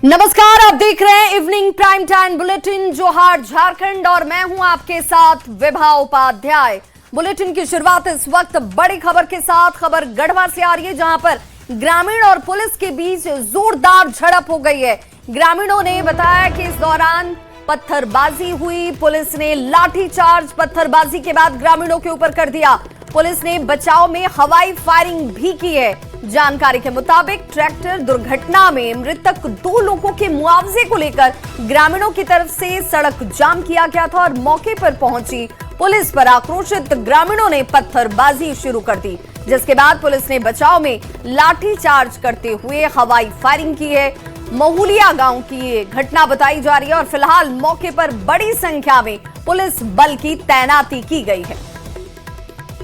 नमस्कार, आप देख रहे हैं इवनिंग प्राइम टाइम बुलेटिन जोहार झारखंड और मैं हूं आपके साथ विभा उपाध्याय। बुलेटिन की शुरुआत इस वक्त बड़ी खबर के साथ। खबर गढ़वा से आ रही है, जहां पर ग्रामीण और पुलिस के बीच जोरदार झड़प हो गई है। ग्रामीणों ने बताया कि इस दौरान पत्थरबाजी हुई, पुलिस ने लाठीचार्ज पत्थरबाजी के बाद ग्रामीणों के ऊपर कर दिया। पुलिस ने बचाव में हवाई फायरिंग भी की है। जानकारी के मुताबिक ट्रैक्टर दुर्घटना में मृतक 2 लोगों के मुआवजे को लेकर ग्रामीणों की तरफ से सड़क जाम किया गया था और मौके पर पहुंची पुलिस पर आक्रोशित ग्रामीणों ने पत्थरबाजी शुरू कर दी, जिसके बाद पुलिस ने बचाव में लाठीचार्ज करते हुए हवाई फायरिंग की है। महुलिया गांव की ये घटना बताई जा रही है और फिलहाल मौके पर बड़ी संख्या में पुलिस बल की तैनाती की गई है।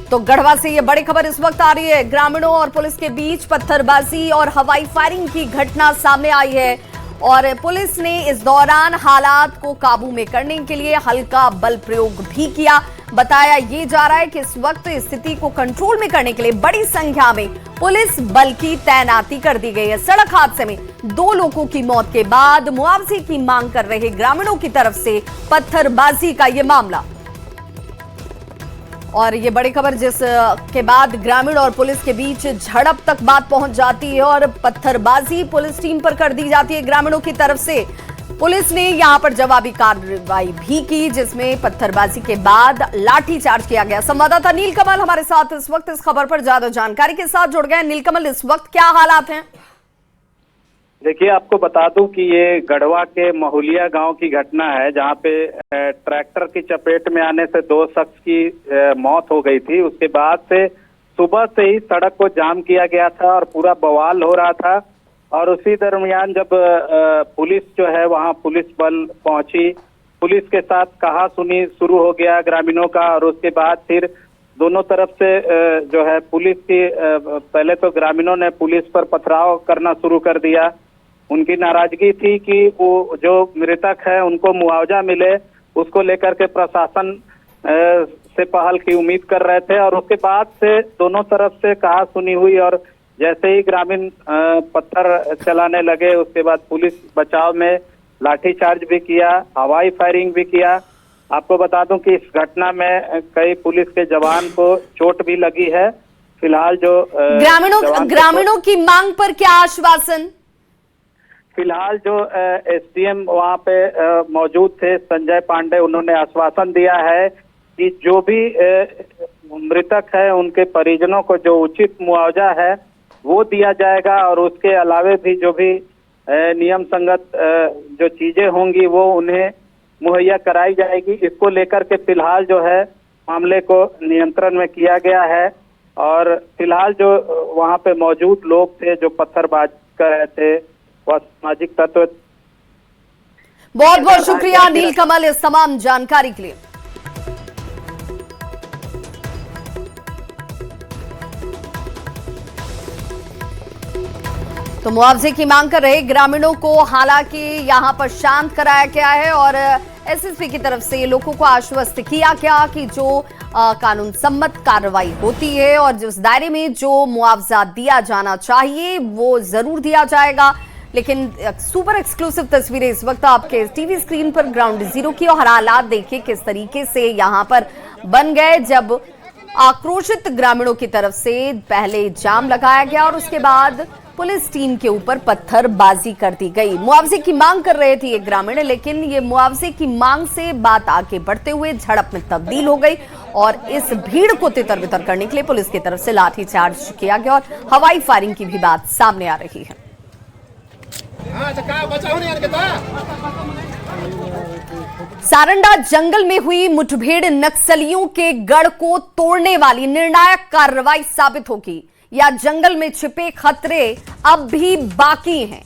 तो गढ़वा से ये बड़ी खबर इस वक्त आ रही है। ग्रामीणों और पुलिस के बीच पत्थरबाजी और हवाई फायरिंग की घटना सामने आई है और पुलिस ने इस दौरान हालात को काबू में करने के लिए हल्का बल प्रयोग भी किया। बताया ये जा रहा है कि इस वक्त स्थिति को कंट्रोल में करने के लिए बड़ी संख्या में पुलिस बल की तैनाती कर दी गई है। सड़क हादसे में 2 लोगों की मौत के बाद मुआवजे की मांग कर रहे ग्रामीणों की तरफ से पत्थरबाजी का ये मामला। और ये बड़ी खबर जिसके बाद ग्रामीण और पुलिस के बीच झड़प तक बात पहुंच जाती है और पत्थरबाजी पुलिस टीम पर कर दी जाती है ग्रामीणों की तरफ से। पुलिस ने यहां पर जवाबी कार्रवाई भी की, जिसमें पत्थरबाजी के बाद लाठीचार्ज किया गया। संवाददाता नीलकमल हमारे साथ इस वक्त इस खबर पर ज्यादा जानकारी के साथ जुड़ गए। नीलकमल, इस वक्त क्या हालात हैं? देखिए, आपको बता दूं कि ये गढ़वा के महुलिया गांव की घटना है, जहां पे ट्रैक्टर की चपेट में आने से 2 शख्स की मौत हो गई थी। उसके बाद से सुबह से ही सड़क को जाम किया गया था और पूरा बवाल हो रहा था। और उसी दरमियान जब पुलिस जो है वहां पुलिस बल पहुंची, पुलिस के साथ कहा सुनी शुरू हो गया ग्रामीणों का। और उसके बाद फिर दोनों तरफ से जो है पुलिस की पहले तो ग्रामीणों ने पुलिस पर पथराव करना शुरू कर दिया। उनकी नाराजगी थी कि वो जो मृतक है उनको मुआवजा मिले, उसको लेकर के प्रशासन से पहल की उम्मीद कर रहे थे। और उसके बाद से दोनों तरफ से कहा सुनी हुई और जैसे ही ग्रामीण पत्थर चलाने लगे, उसके बाद पुलिस बचाव में लाठीचार्ज भी किया, हवाई फायरिंग भी किया। आपको बता दूं कि इस घटना में कई पुलिस के जवान को चोट भी लगी है। फिलहाल जो ग्रामीणों की मांग पर क्या आश्वासन? फिलहाल जो एसडीएम वहां पे मौजूद थे, संजय पांडे, उन्होंने आश्वासन दिया है कि जो भी मृतक है उनके परिजनों को जो उचित मुआवजा है वो दिया जाएगा और उसके अलावे भी जो भी नियम संगत जो चीजें होंगी वो उन्हें मुहैया कराई जाएगी। इसको लेकर के फिलहाल जो है मामले को नियंत्रण में किया गया है। और फिलहाल जो वहां पे मौजूद लोग थे जो पत्थरबाजी कर रहे थे, वह सामाजिक तत्व। बहुत बहुत शुक्रिया नीलकमल इस तमाम जानकारी के लिए। तो मुआवजे की मांग कर रहे ग्रामीणों को हालांकि यहां पर शांत कराया गया है और एसएसपी की तरफ से लोगों को आश्वस्त किया गया कि जो कानून सम्मत कार्रवाई होती है और जिस दायरे में जो मुआवजा दिया जाना चाहिए वो जरूर दिया जाएगा। लेकिन सुपर एक्सक्लूसिव तस्वीरें इस वक्त आपके टीवी स्क्रीन पर ग्राउंड जीरो की और हालात देखिए किस तरीके से यहां पर बन गए, जब आक्रोशित ग्रामीणों की तरफ से पहले जाम लगाया गया और उसके बाद पुलिस टीम के ऊपर पत्थरबाजी कर दी गई। मुआवजे की मांग कर रहे थे ये ग्रामीण, लेकिन ये मुआवजे की मांग से बात आगे बढ़ते हुए झड़प में तब्दील हो गई और इस भीड़ को तितर बितर करने के लिए पुलिस की तरफ से लाठीचार्ज किया गया और हवाई फायरिंग की भी बात सामने आ रही है। सारंडा जंगल में हुई मुठभेड़ नक्सलियों के गढ़ को तोड़ने वाली निर्णायक कार्रवाई साबित होगी या जंगल में छिपे खतरे अब भी बाकी हैं?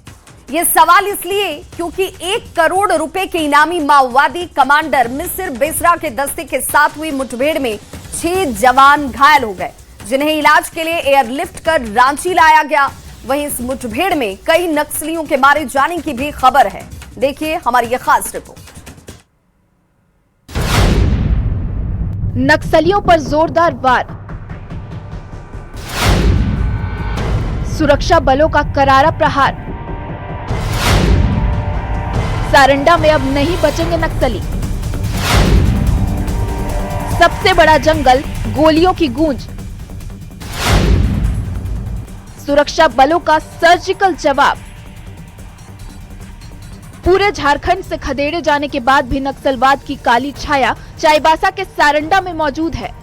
ये सवाल इसलिए क्योंकि 1 करोड़ रुपए के इनामी माओवादी कमांडर मिसिर बेसरा के दस्ते के साथ हुई मुठभेड़ में 6 जवान घायल हो गए, जिन्हें इलाज के लिए एयरलिफ्ट कर रांची लाया गया। वहीं इस मुठभेड़ में कई नक्सलियों के मारे जाने की भी खबर है। देखिए हमारी यह खास रिपोर्ट। नक्सलियों पर जोरदार वार, सुरक्षा बलों का करारा प्रहार, सारंडा में अब नहीं बचेंगे नक्सली। सबसे बड़ा जंगल, गोलियों की गूंज, सुरक्षा बलों का सर्जिकल जवाब। पूरे झारखंड से खदेड़े जाने के बाद भी नक्सलवाद की काली छाया चाईबासा के सारंडा में मौजूद है।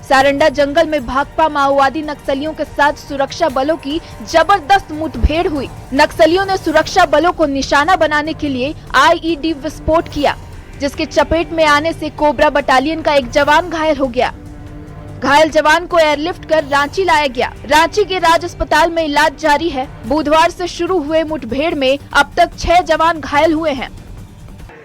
सारंडा जंगल में भाकपा माओवादी नक्सलियों के साथ सुरक्षा बलों की जबरदस्त मुठभेड़ हुई। नक्सलियों ने सुरक्षा बलों को निशाना बनाने के लिए आईईडी विस्फोट किया, जिसके चपेट में आने से कोबरा बटालियन का एक जवान घायल हो गया। घायल जवान को एयरलिफ्ट कर रांची लाया गया। रांची के राज अस्पताल में इलाज जारी है। बुधवार से शुरू हुए मुठभेड़ में अब तक 6 जवान घायल हुए हैं।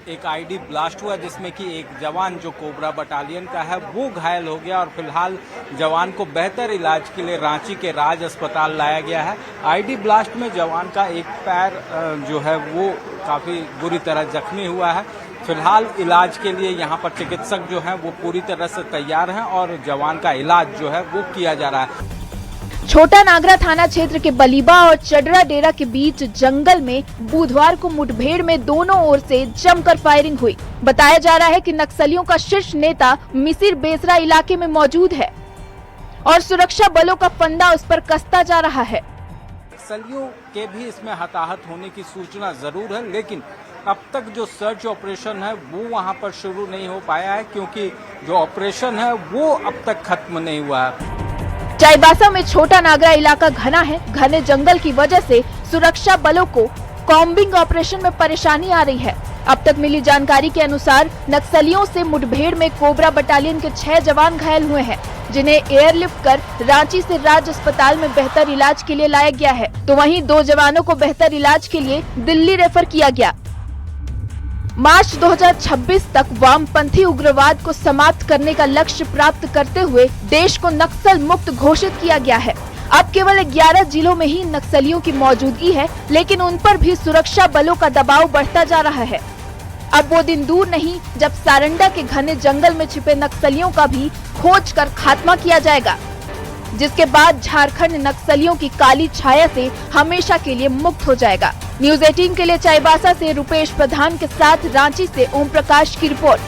एक आईडी ब्लास्ट हुआ जिसमें कि एक जवान जो कोबरा बटालियन का है वो घायल हो गया और फिलहाल जवान को बेहतर इलाज के लिए रांची के राज अस्पताल लाया गया है। आईडी ब्लास्ट में जवान का एक पैर जो है वो काफी बुरी तरह जख्मी हुआ है। फिलहाल इलाज के लिए यहाँ पर चिकित्सक जो हैं वो पूरी तरह से तैयार हैं और जवान का इलाज जो है वो किया जा रहा है। छोटा नागरा थाना क्षेत्र के बलीबा और चडरा डेरा के बीच जंगल में बुधवार को मुठभेड़ में दोनों ओर से जमकर फायरिंग हुई। बताया जा रहा है कि नक्सलियों का शीर्ष नेता मिसिर बेसरा इलाके में मौजूद है और सुरक्षा बलों का फंदा उस पर कसता जा रहा है। नक्सलियों के भी इसमें हताहत होने की सूचना जरूर है, लेकिन अब तक जो सर्च ऑपरेशन है वो वहां पर शुरू नहीं हो पाया है क्योंकि जो ऑपरेशन है वो अब तक खत्म नहीं हुआ है। चाईबासा में छोटा नागरा इलाका घना है। घने जंगल की वजह से सुरक्षा बलों को कॉम्बिंग ऑपरेशन में परेशानी आ रही है। अब तक मिली जानकारी के अनुसार नक्सलियों से मुठभेड़ में कोबरा बटालियन के 6 जवान घायल हुए हैं, जिन्हें एयरलिफ्ट कर रांची से राज अस्पताल में बेहतर इलाज के लिए लाया गया है, तो वहीं 2 जवानों को बेहतर इलाज के लिए दिल्ली रेफर किया गया। मार्च 2026 तक वामपंथी उग्रवाद को समाप्त करने का लक्ष्य प्राप्त करते हुए देश को नक्सल मुक्त घोषित किया गया है। अब केवल 11 जिलों में ही नक्सलियों की मौजूदगी है, लेकिन उन पर भी सुरक्षा बलों का दबाव बढ़ता जा रहा है। अब वो दिन दूर नहीं जब सारंडा के घने जंगल में छिपे नक्सलियों का भी खोज कर खात्मा किया जाएगा, जिसके बाद झारखंड नक्सलियों की काली छाया से हमेशा के लिए मुक्त हो जाएगा। न्यूज़ 18 के लिए चाईबासा से रुपेश प्रधान के साथ रांची से ओम प्रकाश की रिपोर्ट।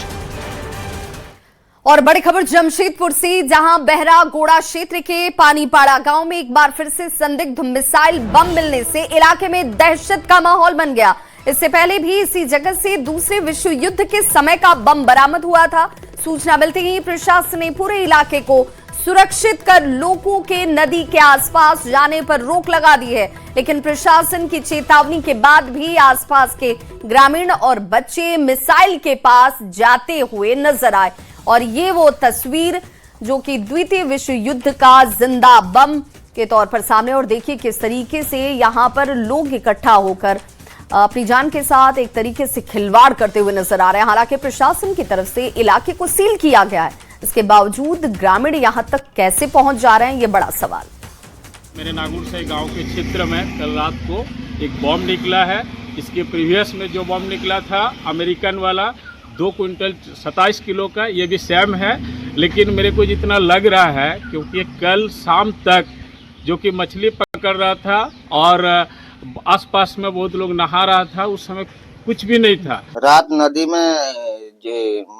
और बड़ी खबर जमशेदपुर से, जहां बहरा गोड़ा क्षेत्र के पानीपाड़ा गांव में एक बार फिर से संदिग्ध मिसाइल बम मिलने से इलाके में दहशत का माहौल बन गया। इससे पहले भी इसी जगह से दूसरे विश्व युद्ध के समय का बम बरामद हुआ था। सूचना मिलते ही प्रशासन ने पूरे इलाके को सुरक्षित कर लोगों के नदी के आसपास जाने पर रोक लगा दी है, लेकिन प्रशासन की चेतावनी के बाद भी आसपास के ग्रामीण और बच्चे मिसाइल के पास जाते हुए नजर आए। और ये वो तस्वीर जो कि द्वितीय विश्व युद्ध का जिंदा बम के तौर पर सामने, और देखिए किस तरीके से यहाँ पर लोग इकट्ठा होकर अपनी जान के साथ एक तरीके से खिलवाड़ करते हुए नजर आ रहे हैं। हालांकि प्रशासन की तरफ से इलाके को सील किया गया है, इसके बावजूद ग्रामीण यहां तक कैसे पहुंच जा रहे हैं, ये बड़ा सवाल। मेरे नागुर से गांव के क्षेत्र में कल रात को एक बम निकला है। इसके प्रीवियस में जो बम निकला था अमेरिकन वाला 2 क्विंटल 27 किलो का, ये भी सेम है, लेकिन मेरे को जितना लग रहा है क्योंकि कल शाम तक जो कि मछली पकड़ रहा था और आसपास में बहुत लोग नहा रहा था, उस समय कुछ भी नहीं था। रात नदी में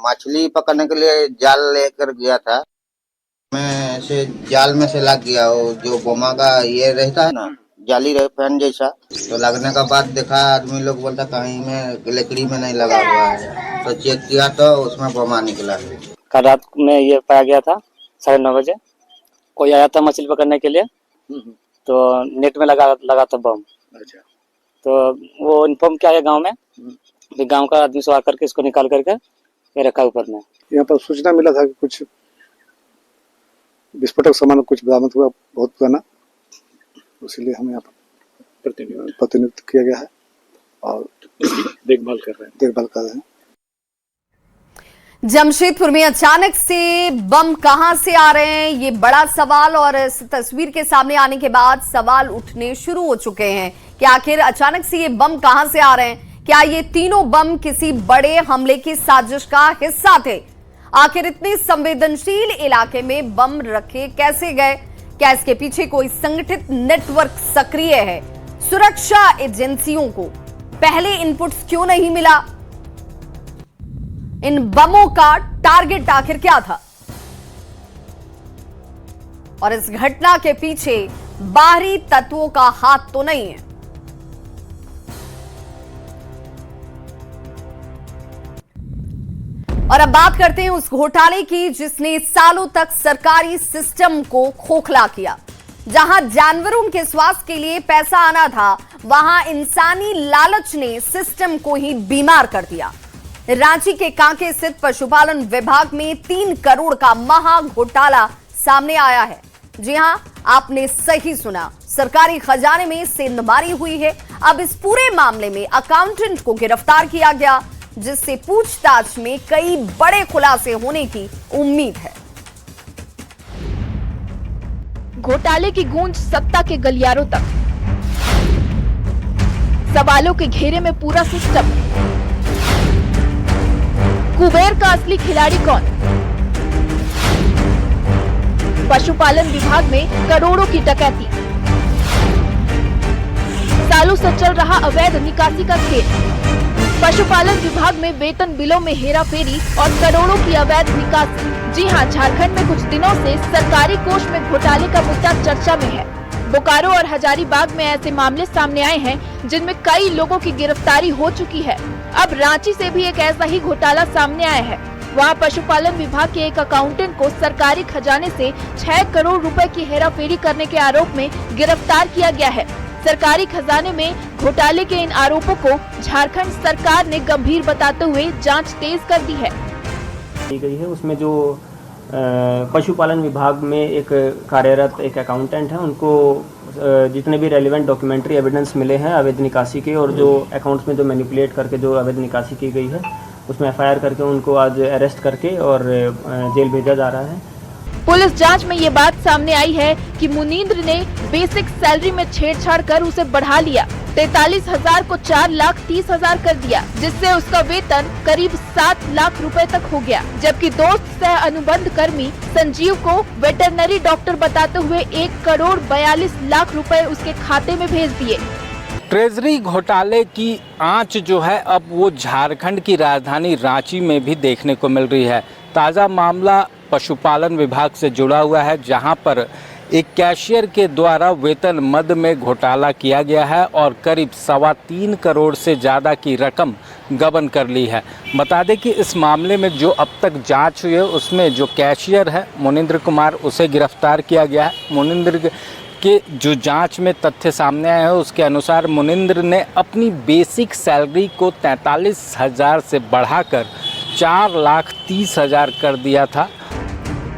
मछली पकड़ने के लिए जाल लेकर गया था, मैं से जाल में से लग गया। वो जो बोमा का ये रहता है ना, जाली रहे फैन जैसा, तो लगने का बाद देखा आदमी लोग बोलता कहीं में लकड़ी में नहीं लगा हुआ है, तो चेक किया तो उसमें बोमा निकला। कल रात में ये पाया गया था 9:30 बजे। कोई आया था मछली पकड़ने के लिए, तो नेट में लगा था बम। अच्छा। तो वो इन्फॉर्म किया है गांव में, फिर गांव का आदमी से आकर के इसको निकाल करके ये रखा ऊपर में। यहाँ पर सूचना मिला था कि कुछ विस्फोटक सामान कुछ बरामद हुआ, बहुत पुराना, इसीलिए हम यहाँ पर प्रतिनियुक्त किया गया है और देखभाल कर रहे हैं। जमशेदपुर में अचानक से बम कहां से आ रहे हैं, ये बड़ा सवाल, और इस तस्वीर के सामने आने के बाद सवाल उठने शुरू हो चुके हैं कि आखिर अचानक से ये बम कहां से आ रहे हैं। क्या ये तीनों बम किसी बड़े हमले की साजिश का हिस्सा थे? आखिर इतने संवेदनशील इलाके में बम रखे कैसे गए? क्या इसके पीछे कोई संगठित नेटवर्क सक्रिय है? सुरक्षा एजेंसियों को पहले इनपुट्स क्यों नहीं मिला? इन बमों का टारगेट आखिर क्या था? और इस घटना के पीछे बाहरी तत्वों का हाथ तो नहीं है? और अब बात करते हैं उस घोटाले की जिसने सालों तक सरकारी सिस्टम को खोखला किया। जहां जानवरों के स्वास्थ्य के लिए पैसा आना था, वहां इंसानी लालच ने सिस्टम को ही बीमार कर दिया। रांची के कांके स्थित पशुपालन विभाग में 3 करोड़ का महा घोटाला सामने आया है। जी हां, आपने सही सुना, सरकारी खजाने में सेंधमारी हुई है। अब इस पूरे मामले में अकाउंटेंट को गिरफ्तार किया गया, जिससे पूछताछ में कई बड़े खुलासे होने की उम्मीद है। घोटाले की गूंज सत्ता के गलियारों तक, सवालों के घेरे में पूरा सिस्टम। कुबेर का असली खिलाड़ी कौन? पशुपालन विभाग में करोड़ों की डकैती, सालों से चल रहा अवैध निकासी का खेल। पशुपालन विभाग में वेतन बिलों में हेराफेरी और करोड़ों की अवैध निकासी। जी हां, झारखंड में कुछ दिनों से सरकारी कोष में घोटाले का मुद्दा चर्चा में है। बोकारो और हजारीबाग में ऐसे मामले सामने आए हैं जिनमें कई लोगों की गिरफ्तारी हो चुकी है। अब रांची से भी एक ऐसा ही घोटाला सामने आया है। वहां पशुपालन विभाग के एक अकाउंटेंट को सरकारी खजाने से 6 करोड़ रुपए की हेराफेरी करने के आरोप में गिरफ्तार किया गया है। सरकारी खजाने में घोटाले के इन आरोपों को झारखंड सरकार ने गंभीर बताते हुए जांच तेज कर दी है। की गई है उसमें जो पशुपालन विभाग में एक कार्यरत एक अकाउंटेंट है, उनको जितने भी रेलिवेंट डॉक्यूमेंट्री एविडेंस मिले हैं अवैध निकासी के, और जो अकाउंट्स में जो मैनिपुलेट करके जो अवैध निकासी की गई है उसमें एफआईआर करके उनको आज अरेस्ट करके और जेल भेजा जा रहा है। पुलिस जांच में ये बात सामने आई है कि मुनींद्र ने बेसिक सैलरी में छेड़छाड़ कर उसे बढ़ा लिया। 43,000 को 4,30,000 कर दिया, जिससे उसका वेतन करीब 7 लाख रुपए तक हो गया। जबकि दोस्त सह अनुबंध कर्मी संजीव को वेटरनरी डॉक्टर बताते हुए 1 करोड़ 42 लाख रुपए उसके खाते में भेज दिए। ट्रेजरी घोटाले की आंच जो है अब वो झारखंड की राजधानी रांची में भी देखने को मिल रही है। ताज़ा मामला पशुपालन विभाग से जुड़ा हुआ है, जहां पर एक कैशियर के द्वारा वेतन मद में घोटाला किया गया है और करीब 3.25 करोड़ से ज़्यादा की रकम गबन कर ली है। बता दें कि इस मामले में जो अब तक जांच हुई है उसमें जो कैशियर है मुनींद्र कुमार, उसे गिरफ्तार किया गया है। मुनींद्र के जो जांच में तथ्य सामने आए हैं उसके अनुसार मुनींद्र ने अपनी बेसिक सैलरी को 43,000 से बढ़ाकर 4,30,000 कर दिया था।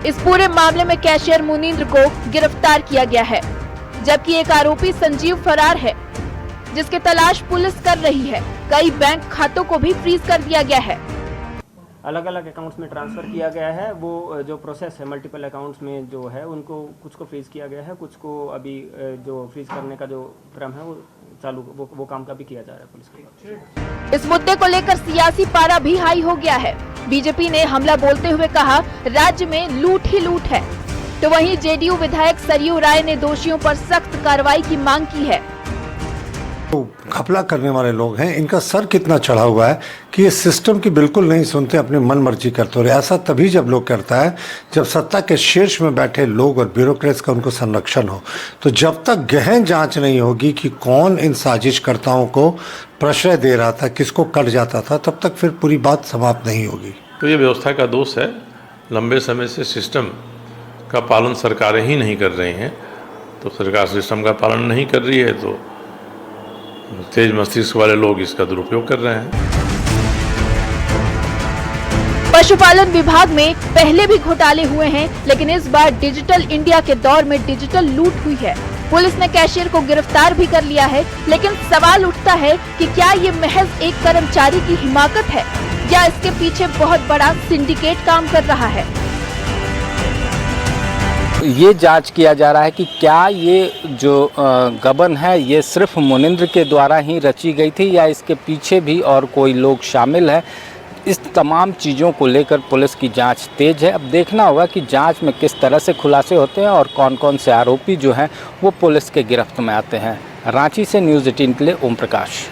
इस पूरे मामले में कैशियर मुनींद्र को गिरफ्तार किया गया है, जबकि एक आरोपी संजीव फरार है, जिसकी तलाश पुलिस कर रही है। कई बैंक खातों को भी फ्रीज कर दिया गया है। अलग अलग अकाउंट्स में ट्रांसफ़र किया गया है। वो जो प्रोसेस है मल्टीपल अकाउंट्स में जो है उनको कुछ को फ्रीज किया गया है, कुछ को अभी जो फ्रीज करने का जो क्रम है वो चालू वो काम का भी किया जा रहा है पुलिस के। इस मुद्दे को लेकर सियासी पारा भी हाई हो गया है। बीजेपी ने हमला बोलते हुए कहा राज्य में लूट ही लूट है, तो वहीं जेडीयू विधायक सरयू राय ने दोषियों पर सख्त कार्रवाई की मांग की है। तो घपला करने वाले लोग हैं, इनका सर कितना चढ़ा हुआ है कि ये सिस्टम की बिल्कुल नहीं सुनते, अपनी मन मर्जी करते हो। ऐसा तभी जब लोग करता है जब सत्ता के शीर्ष में बैठे लोग और ब्यूरोक्रेट्स का उनको संरक्षण हो। तो जब तक गहन जांच नहीं होगी कि कौन इन साजिशकर्ताओं को प्रश्रय दे रहा था, किसको कट जाता था, तब तक फिर पूरी बात समाप्त नहीं होगी। तो ये व्यवस्था का दोष है। लंबे समय से सिस्टम का पालन सरकारें ही नहीं कर रही हैं, तो सरकार सिस्टम का पालन नहीं कर रही है तो तेज मस्तिष्क वाले लोग इसका दुरुपयोग कर रहे हैं। पशुपालन विभाग में पहले भी घोटाले हुए हैं, लेकिन इस बार डिजिटल इंडिया के दौर में डिजिटल लूट हुई है। पुलिस ने कैशियर को गिरफ्तार भी कर लिया है, लेकिन सवाल उठता है कि क्या ये महज एक कर्मचारी की हिमाकत है या इसके पीछे बहुत बड़ा सिंडिकेट काम कर रहा है। ये जांच किया जा रहा है कि क्या ये जो गबन है ये सिर्फ मुनींद्र के द्वारा ही रची गई थी या इसके पीछे भी और कोई लोग शामिल है। इस तमाम चीज़ों को लेकर पुलिस की जांच तेज है। अब देखना होगा कि जांच में किस तरह से खुलासे होते हैं और कौन कौन से आरोपी जो हैं वो पुलिस के गिरफ्त में आते हैं। रांची से न्यूज़ 18 के लिए ओम प्रकाश।